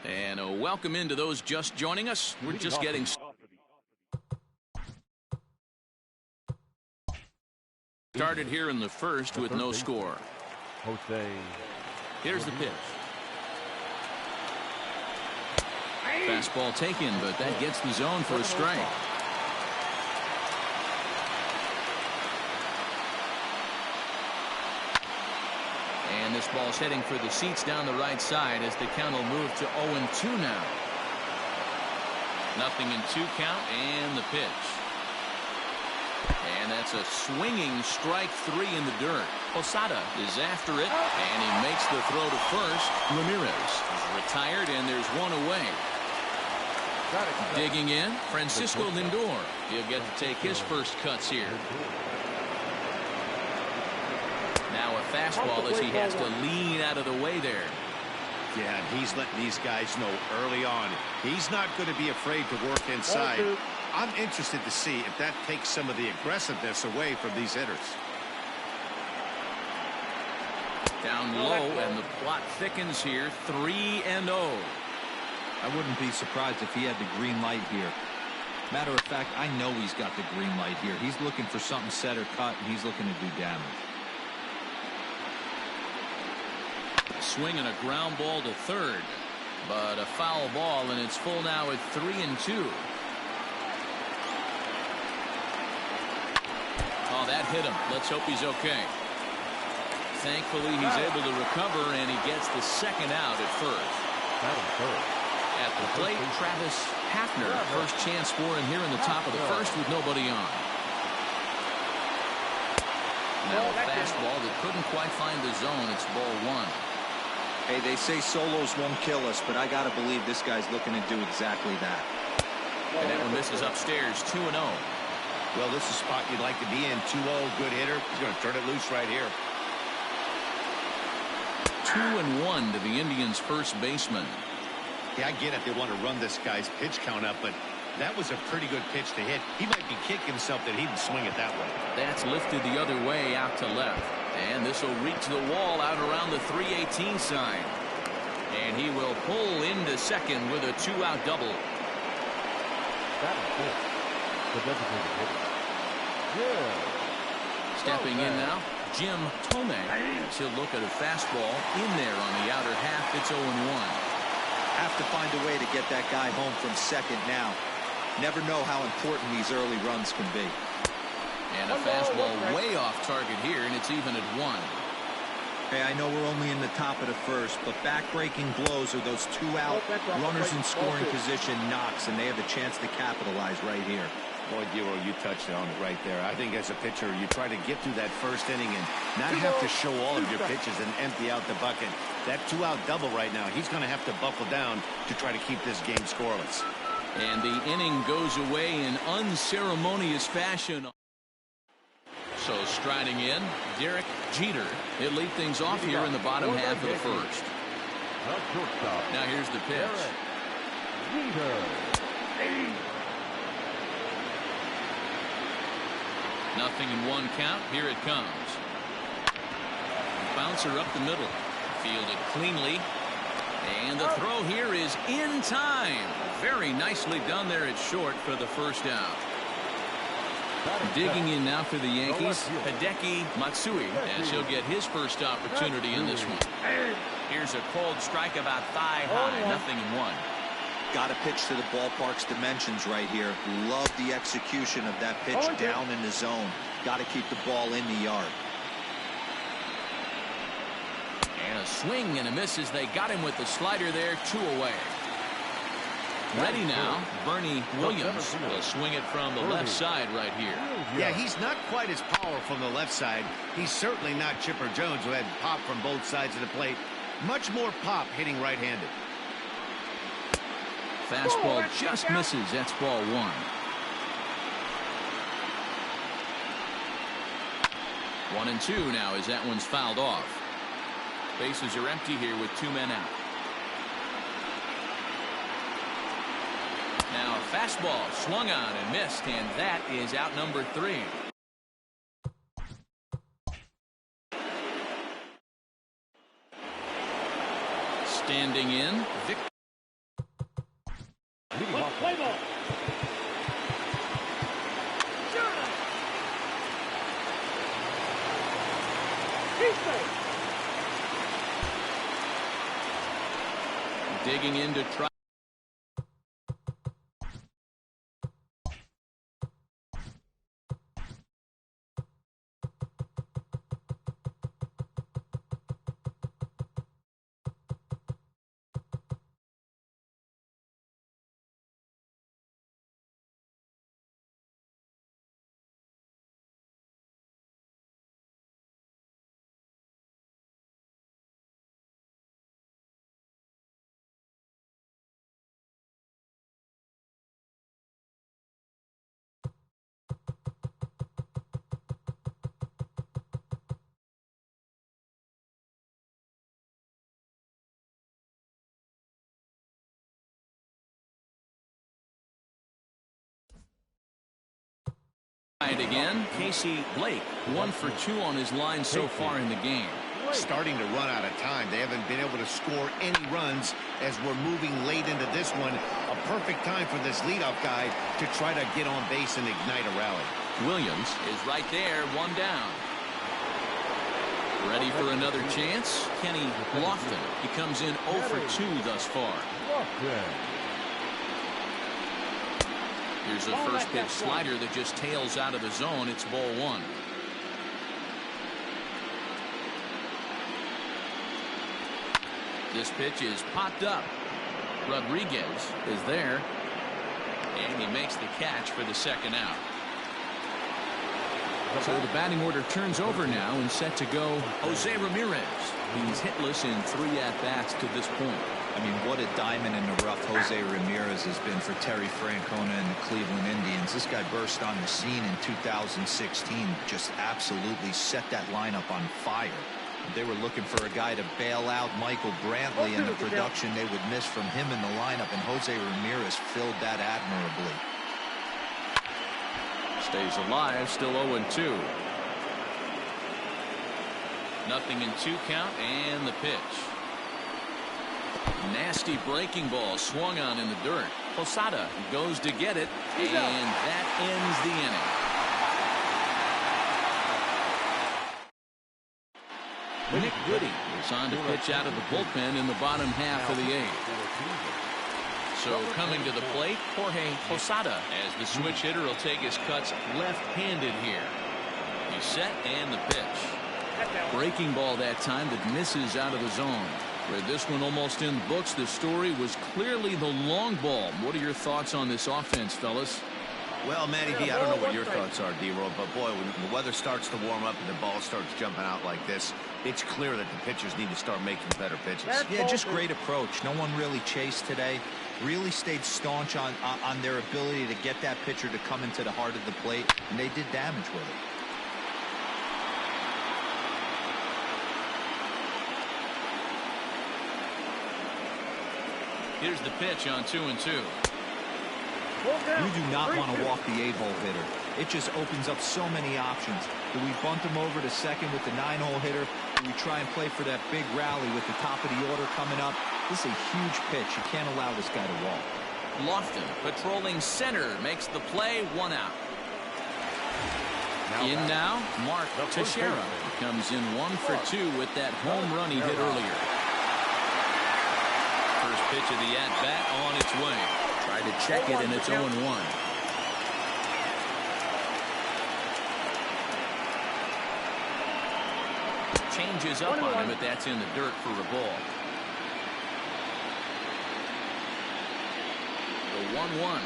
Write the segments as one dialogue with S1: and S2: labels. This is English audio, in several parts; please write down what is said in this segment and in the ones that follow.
S1: And a welcome into those just joining us. We're just getting started here in the first with no score. Here's the pitch. Fastball taken, but that gets the zone for a strike. And this ball's heading for the seats down the right side as the count will move to 0-2 now. 0-2 count and the pitch. And that's a swinging strike three in the dirt. Posada is after it, and he makes the throw to first. Ramirez is retired, and there's one away. Digging in, Francisco Lindor. He'll get to take his first cuts here. Now a fastball as he has to lean out of the way there.
S2: Yeah, and he's letting these guys know early on he's not going to be afraid to work inside. I'm interested to see if that takes some of the aggressiveness away from these hitters.
S1: Down low, and the plot thickens here. 3-0.
S3: I wouldn't be surprised if he had the green light here. Matter of fact, I know he's got the green light here. He's looking for something set or cut, and he's looking to do damage.
S1: A swing and a ground ball to third, but a foul ball, and it's full now at 3-2. Oh, that hit him. Let's hope he's okay. Thankfully, he's able to recover, and he gets the second out at first. At the plate, Travis Hafner. First chance for him here in the top of the first with nobody on. Now a fastball that couldn't quite find the zone. It's ball one.
S3: Hey, they say solos won't kill us, but I got to believe this guy's looking to do exactly that.
S1: And that one misses upstairs, 2-0.
S2: Well, this is a spot you'd like to be in. 2-0, good hitter. He's going to turn it loose right here.
S1: 2-1 to the Indians' first baseman.
S2: Yeah, I get it. They want to run this guy's pitch count up, but that was a pretty good pitch to hit. He might be kicking himself that he didn't swing it that way.
S1: That's lifted the other way out to left. And this will reach the wall out around the 318 sign. And he will pull into second with a two-out double. Stepping in now, Jim Thome. He'll look at a fastball in there on the outer half. It's 0-1.
S3: Have to find a way to get that guy home from second now. Never know how important these early runs can be.
S1: And a fastball way off target here, and it's even at 1.
S3: Hey, I know we're only in the top of the first, but back-breaking blows are those two-out runners in scoring position knocks, and they have a chance to capitalize right here.
S2: Boy, Giro, you touched on it right there. I think as a pitcher, you try to get through that first inning and not have to show all of your pitches and empty out the bucket. That two-out double right now, he's going to have to buckle down to try to keep this game scoreless.
S1: And the inning goes away in unceremonious fashion. So striding in, Derek Jeter. He'll lead things off here in the bottom half of the first. Now here's the pitch. 0-1 count. Here it comes. Bouncer up the middle. Fielded cleanly. And the throw here is in time. Very nicely done there at short for the first out. Digging in now for the Yankees, Hideki Matsui, as he'll get his first opportunity in this one. Here's a cold strike about thigh high. 0-1.
S3: Got to pitch to the ballpark's dimensions right here. Love the execution of that pitch down in the zone. Got to keep the ball in the yard.
S1: And a swing and a miss as they got him with the slider there. 2 away. Ready now, Bernie Williams will swing it from the left side right here.
S2: Yeah, he's not quite as powerful from the left side. He's certainly not Chipper Jones, who had pop from both sides of the plate. Much more pop hitting right-handed.
S1: Fastball just misses. That's ball 1. One and 2 now as that one's fouled off. Bases are empty here with 2 men out. Now a fastball swung on and missed, and that is out number 3. Standing in, Victor. Digging in to try. Again, Casey Blake 1 for 2 on his line so far in the game.
S2: Starting to run out of time. They haven't been able to score any runs as we're moving late into this one. A perfect time for this leadoff guy to try to get on base and ignite a rally.
S1: Williams is right there, 1 down. Ready for another chance? Kenny Lofton. He comes in 0 for 2 thus far. Here's a first pitch slider that just tails out of the zone. It's ball 1. This pitch is popped up. Rodriguez is there. And he makes the catch for the second out. So the batting order turns over now and set to go Jose Ramirez. He's hitless in 3 at-bats to this point.
S3: I mean, what a diamond in the rough Jose Ramirez has been for Terry Francona and the Cleveland Indians. This guy burst on the scene in 2016, just absolutely set that lineup on fire. They were looking for a guy to bail out Michael Brantley, and the production they would miss from him in the lineup, and Jose Ramirez filled that admirably.
S1: Stays alive, still 0-2. Nothing in 2 count, and the pitch. Nasty breaking ball swung on in the dirt. Posada goes to get it, and that ends the inning. Nick Goody is on to pitch out of the bullpen in the bottom half of the 8th. So coming to the plate, Jorge Posada, as the switch hitter will take his cuts left-handed here. He's set, and the pitch. Breaking ball that time that misses out of the zone. With this one almost in the books, the story was clearly the long ball. What are your thoughts on this offense, fellas?
S2: Well, Matty D, I don't know what your thoughts are, D-Roll, but boy, when the weather starts to warm up and the ball starts jumping out like this, it's clear that the pitchers need to start making better pitches.
S3: Yeah, just great approach. No one really chased today. Really stayed staunch on their ability to get that pitcher to come into the heart of the plate, and they did damage with it.
S1: Here's the pitch on 2-2.
S3: You do not want to walk the 8-hole hitter. It just opens up so many options. Do we bunt him over to second with the 9-hole hitter? Do we try and play for that big rally with the top of the order coming up? This is a huge pitch. You can't allow this guy to walk.
S1: Lofton patrolling center makes the play, 1 out. In now, Mark Teixeira comes in 1 for 2 with that home run he hit earlier. First pitch of the at-bat on its way. Tried to check it, and it's 0-1. Changes up on him, but that's in the dirt for a ball. The 1-1.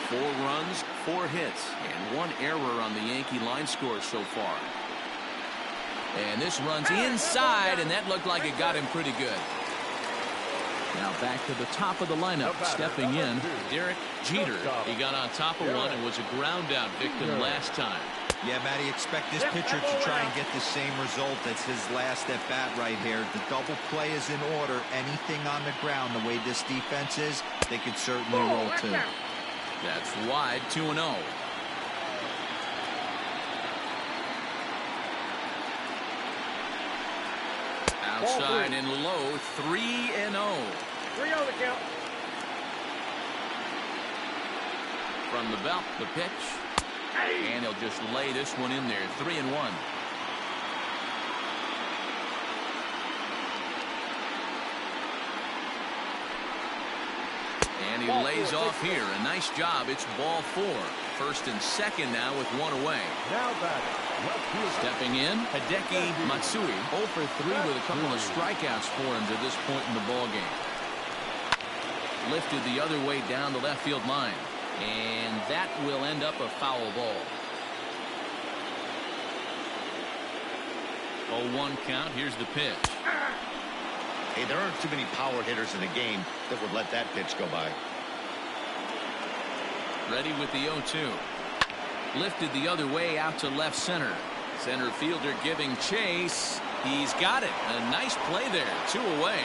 S1: 4 runs, 4 hits, and 1 error on the Yankee line score so far. And this runs inside, and that looked like it got him pretty good. Now back to the top of the lineup, stepping in, Derek Jeter. He got on top of one and was a ground out victim last time.
S3: Yeah, Matty, expect this pitcher to try and get the same result as his last at bat right here. The double play is in order. Anything on the ground, the way this defense is, they could certainly roll too.
S1: That's wide, 2-0. Outside and low, 3-0.
S4: 3-0 the count.
S1: From the belt, the pitch. And he'll just lay this one in there, 3-1. And he lays off here. A nice job. It's ball 4. First and second now with one away.
S4: Now back.
S1: Stepping in, Hideki Matsui. 0 for 3 with a couple of strikeouts for him to this point in the ball game. Lifted the other way down the left field line. And that will end up a foul ball. 0-1 count. Here's the pitch.
S2: Hey, there aren't too many power hitters in the game that would let that pitch go by.
S1: Ready with the 0-2. Lifted the other way out to left center. Center fielder giving chase. He's got it. A nice play there. 2 away.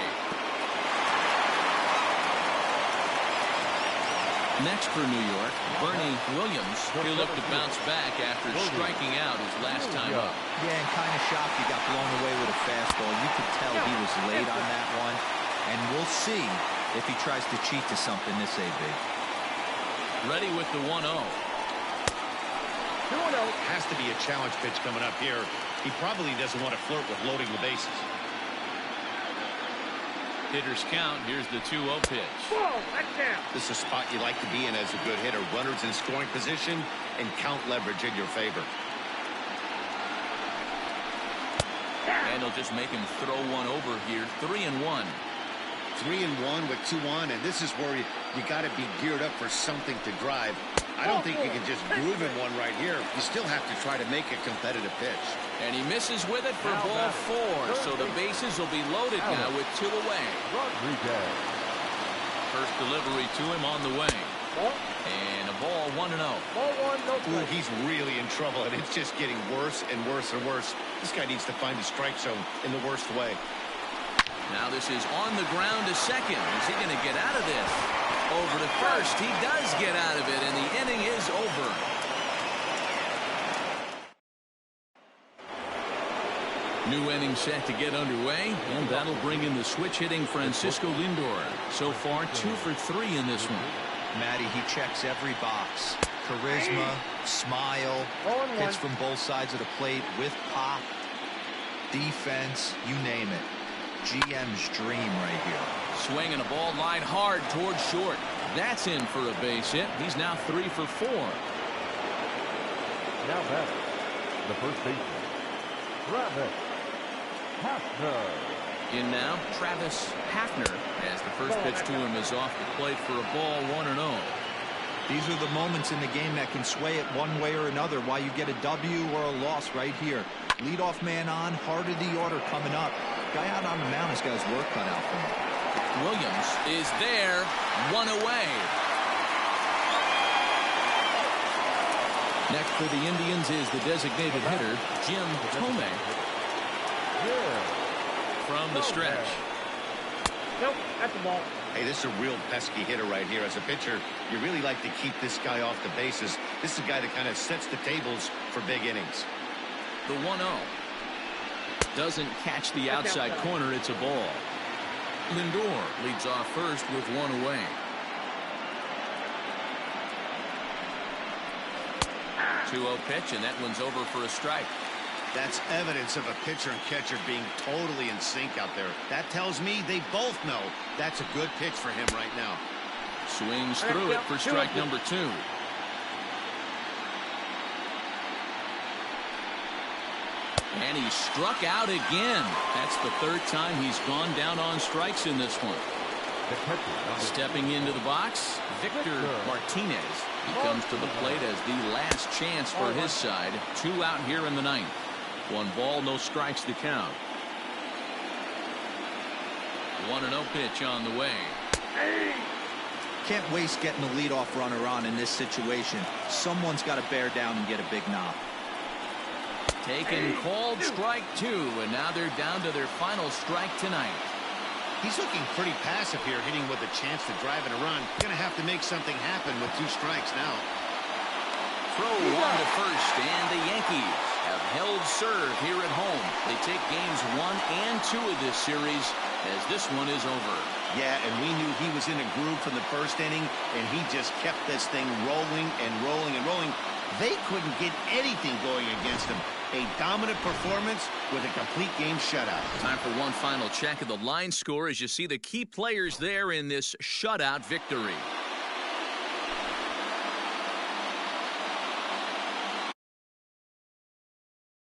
S1: Next for New York, Bernie Williams. He'll look to bounce back after striking out his last time up.
S3: Yeah, and kind of shocked he got blown away with a fastball. You could tell he was late on that one. And we'll see if he tries to cheat to something this AB.
S1: Ready with the 1-0.
S4: 2-0.
S2: Has to be a challenge pitch coming up here. He probably doesn't want to flirt with loading the bases.
S1: Hitters count. Here's the 2-0 pitch.
S4: Whoa, that's down.
S2: This is a spot you like to be in as a good hitter. Runners in scoring position and count leverage in your favor.
S1: And he'll just make him throw one over here. 3-1.
S2: 3-1 with 2 on, and this is where you got to be geared up for something to drive. I don't think you can just groove him one right here. You still have to try to make a competitive pitch.
S1: And he misses with it for ball 4. So the bases will be loaded now with 2 away. First delivery to him on the way. And a ball 1-0.
S4: Ball 1, no
S2: Ooh,
S4: strike.
S2: he's really in trouble, and it's just getting worse and worse and worse. This guy needs to find the strike zone in the worst way.
S1: Now this is on the ground to second. Is he going to get out of this? Over to first. He does get out of it, and the inning is over. New inning set to get underway, and that'll bring in the switch-hitting Francisco Lindor. So far, 2 for 3 in this one.
S3: Matty, he checks every box. Charisma, smile, hits from both sides of the plate with pop, defense, you name it. GM's dream right here.
S1: Swinging a ball line hard towards short. That's in for a base hit. He's now 3 for 4.
S4: Now back. The first baseman, Travis Hafner.
S1: In now, Travis Hafner, as the first pitch to him is off the plate for a ball 1-0.
S3: These are the moments in the game that can sway it one way or another, why you get a W or a loss right here. Leadoff man on, heart of the order coming up. Guy out on the mound has got his work cut out for him.
S1: Williams is there, 1 away. Next for the Indians is the designated hitter, Jim Thome. From the stretch.
S4: Nope, that's the ball.
S2: Hey, this is a real pesky hitter right here. As a pitcher, you really like to keep this guy off the bases. This is a guy that kind of sets the tables for big innings.
S1: The 1-0. Doesn't catch the outside corner. It's a ball. Lindor leads off first with 1 away. The 2-0 pitch, and that one's over for a strike.
S2: That's evidence of a pitcher and catcher being totally in sync out there. That tells me they both know that's a good pitch for him right now.
S1: Swings through it for strike number 2. And he struck out again. That's the 3rd time he's gone down on strikes in this one. Stepping into the box, Victor Martinez. He comes to the plate as the last chance for his side. 2 out here in the 9th. 1 ball, no strikes to count. 1-0 pitch on the way.
S3: Can't waste getting the leadoff runner on in this situation. Someone's got to bear down and get a big knock.
S1: Taken, called strike 2, and now they're down to their final strike tonight.
S2: He's looking pretty passive here, hitting with a chance to drive and a run. Going to have to make something happen with 2 strikes now.
S1: Throw on to first, and the Yankees have held serve here at home. They take games 1 and 2 of this series as this one is over.
S2: Yeah, and we knew he was in a groove from the first inning, and he just kept this thing rolling and rolling and rolling. They couldn't get anything going against him. A dominant performance with a complete game shutout.
S1: Time for one final check of the line score as you see the key players there in this shutout victory.